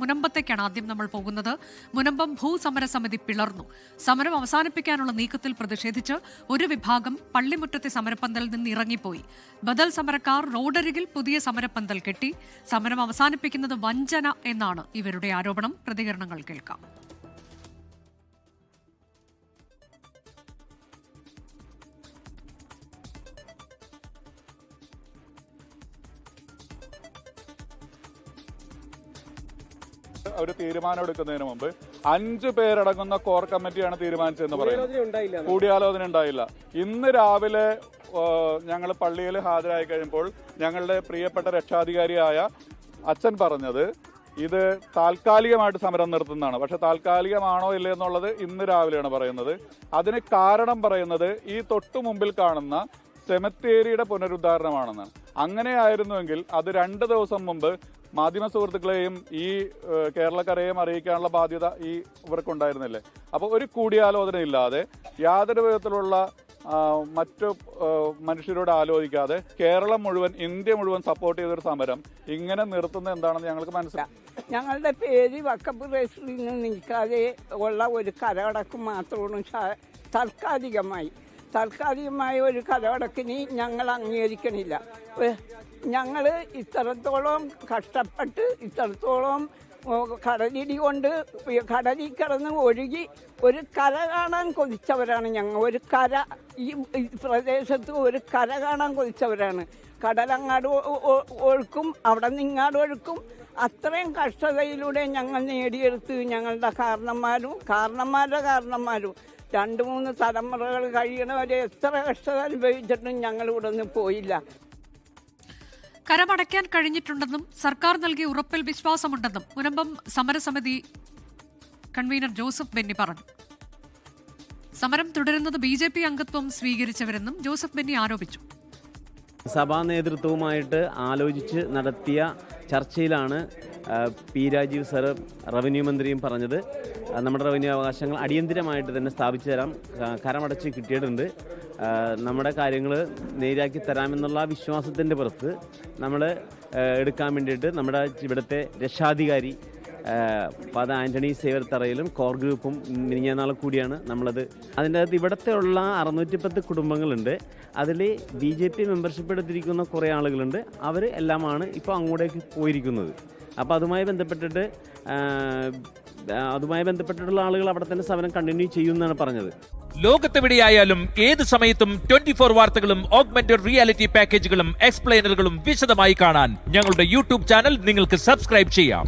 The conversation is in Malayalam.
മുനമ്പത്തേക്കാണ് ആദ്യം നമ്മൾ പോകുന്നത്. മുനമ്പം ഭൂസമരസമിതി പിളർന്നു. സമരം അവസാനിപ്പിക്കാനുള്ള നീക്കത്തിൽ പ്രതിഷേധിച്ച് ഒരു വിഭാഗം പള്ളിമുറ്റത്തെ സമരപ്പന്തലിൽ നിന്ന് ഇറങ്ങിപ്പോയി. ബദൽ സമരക്കാർ റോഡരികിൽ പുതിയ സമരപ്പന്തൽ കെട്ടി. സമരം അവസാനിപ്പിക്കുന്നത് വഞ്ചന എന്നാണ് ഇവരുടെ ആരോപണം. പ്രതികരണങ്ങൾ കേൾക്കാം. ഒരു തീരുമാനം എടുക്കുന്നതിന് മുമ്പ് 5 പേരടങ്ങുന്ന കോർ കമ്മിറ്റിയാണ് തീരുമാനിച്ചതെന്ന് പറയുന്നത്. കൂടിയാലോചന ഉണ്ടായില്ല. ഇന്ന് രാവിലെ ഞങ്ങൾ പള്ളിയിൽ ഹാജരായി കഴിയുമ്പോൾ ഞങ്ങളുടെ പ്രിയപ്പെട്ട രക്ഷാധികാരിയായ അച്ഛൻ പറഞ്ഞത് ഇത് താൽക്കാലികമായിട്ട് സമരം നിർത്തുന്നതാണ്. പക്ഷെ താൽക്കാലികമാണോ ഇല്ലേ എന്നുള്ളത് ഇന്ന് രാവിലെയാണ് പറയുന്നത്. അതിന് കാരണം പറയുന്നത് ഈ തൊട്ടു മുമ്പിൽ കാണുന്ന സെമിത്തേരിയുടെ പുനരുദ്ധാരണമാണെന്ന്. അങ്ങനെയായിരുന്നുവെങ്കിൽ അത് 2 ദിവസം മുമ്പ് മാധ്യമ സുഹൃത്തുക്കളെയും ഈ കേരളക്കരയെയും അറിയിക്കാനുള്ള ബാധ്യത ഇവർക്കുണ്ടായിരുന്നില്ലേ? അപ്പോൾ ഒരു കൂടിയാലോചന ഇല്ലാതെ യാതൊരു വിധത്തിലുള്ള മറ്റു മനുഷ്യരോട് ആലോചിക്കാതെ കേരളം മുഴുവൻ, ഇന്ത്യ മുഴുവൻ സപ്പോർട്ട് ചെയ്തൊരു സമരം ഇങ്ങനെ നിർത്തുന്നത് എന്താണെന്ന് ഞങ്ങൾക്ക് മനസ്സിലായി. ഞങ്ങളുടെ പേര് വക്കഫ് രജിസ്റ്ററിൽ നിന്ന് നീക്കാതെ ഉള്ള ഒരു കരമടക്ക് മാത്രമാണ് താൽക്കാലികമായ ഒരു കരമടക്കിന് ഞങ്ങൾ അംഗീകരിക്കണില്ല. ഞങ്ങൾ ഇത്രത്തോളം കഷ്ടപ്പെട്ട് ഇത്രത്തോളം കടലിടി കൊണ്ട് കടലിൽ കിടന്ന് ഒഴുകി ഒരു കര കാണാൻ കൊതിച്ചവരാണ് ഞങ്ങൾ. ഒരു കര, ഈ പ്രദേശത്ത് ഒരു കര കാണാൻ കൊതിച്ചവരാണ്. കടലങ്ങാട് ഒഴുക്കും, അവിടെ നിന്ന് ഇങ്ങാട് ഒഴുക്കും. അത്രയും കഷ്ടതയിലൂടെ ഞങ്ങൾ നേടിയെടുത്ത് ഞങ്ങളുടെ കാരണന്മാരും 2-3 തലമുറകൾ കഴിയണവരെ എത്ര കഷ്ടത അനുഭവിച്ചിട്ടും ഞങ്ങൾ ഇവിടെ നിന്ന് പോയില്ല. കരമടയ്ക്കാൻ കഴിഞ്ഞിട്ടുണ്ടെന്നും സർക്കാർ നൽകിയ ഉറപ്പിൽ വിശ്വാസമുണ്ടെന്നും മുനമ്പം സമരസമിതി കൺവീനർ ജോസഫ് ബെന്നി പറഞ്ഞു. സമരം തുടരുന്നത് BJP അംഗത്വം സ്വീകരിച്ചവരെന്നും ജോസഫ് ബെന്നി ആരോപിച്ചു. സഭാ നേതൃത്വവുമായിട്ട് ആലോചിച്ച് നടത്തിയ ചർച്ചയിലാണ് പി രാജീവ് സർ, റവന്യൂ മന്ത്രിയും പറഞ്ഞത് നമ്മുടെ റവന്യൂ അവകാശങ്ങൾ അടിയന്തിരമായിട്ട് തന്നെ സ്ഥാപിച്ചു തരാം, കരമടച്ച് കിട്ടിയിട്ടുണ്ട്, നമ്മുടെ കാര്യങ്ങൾ നേരാക്കി തരാമെന്നുള്ള വിശ്വാസത്തിൻ്റെ പുറത്ത് നമ്മൾ എടുക്കാൻ വേണ്ടിയിട്ട് നമ്മുടെ ഇവിടുത്തെ രക്ഷാധികാരി ഫാദർ ആൻ്റണി സേവർ തറയിലും കോർ ഗ്രൂപ്പും മിനിഞ്ഞാന്നാൾ കൂടിയാണ് നമ്മളത്. അതിൻ്റെ അകത്ത് ഇവിടുത്തെ ഉള്ള 610 കുടുംബങ്ങളുണ്ട്. അതിൽ BJP മെമ്പർഷിപ്പ് എടുത്തിരിക്കുന്ന കുറേ ആളുകളുണ്ട്. അവർ എല്ലാമാണ് ഇപ്പോൾ അങ്ങോട്ടേക്ക് പോയിരിക്കുന്നത്. അപ്പോൾ അതുമായി ബന്ധപ്പെട്ടിട്ടുള്ള ആളുകൾ അവിടെ തന്നെ സമരം കണ്ടിന്യൂ ചെയ്യുമെന്നാണ് പറഞ്ഞത്. ലോകത്തെവിടെയായാലും ഏത് സമയത്തും 24 വാർത്തകളും ഓഗ്മെന്റഡ് റിയാലിറ്റി പാക്കേജുകളും എക്സ്പ്ലെയിനറുകളും വിശദമായി കാണാൻ ഞങ്ങളുടെ YouTube ചാനൽ നിങ്ങൾക്ക് സബ്സ്ക്രൈബ് ചെയ്യാം.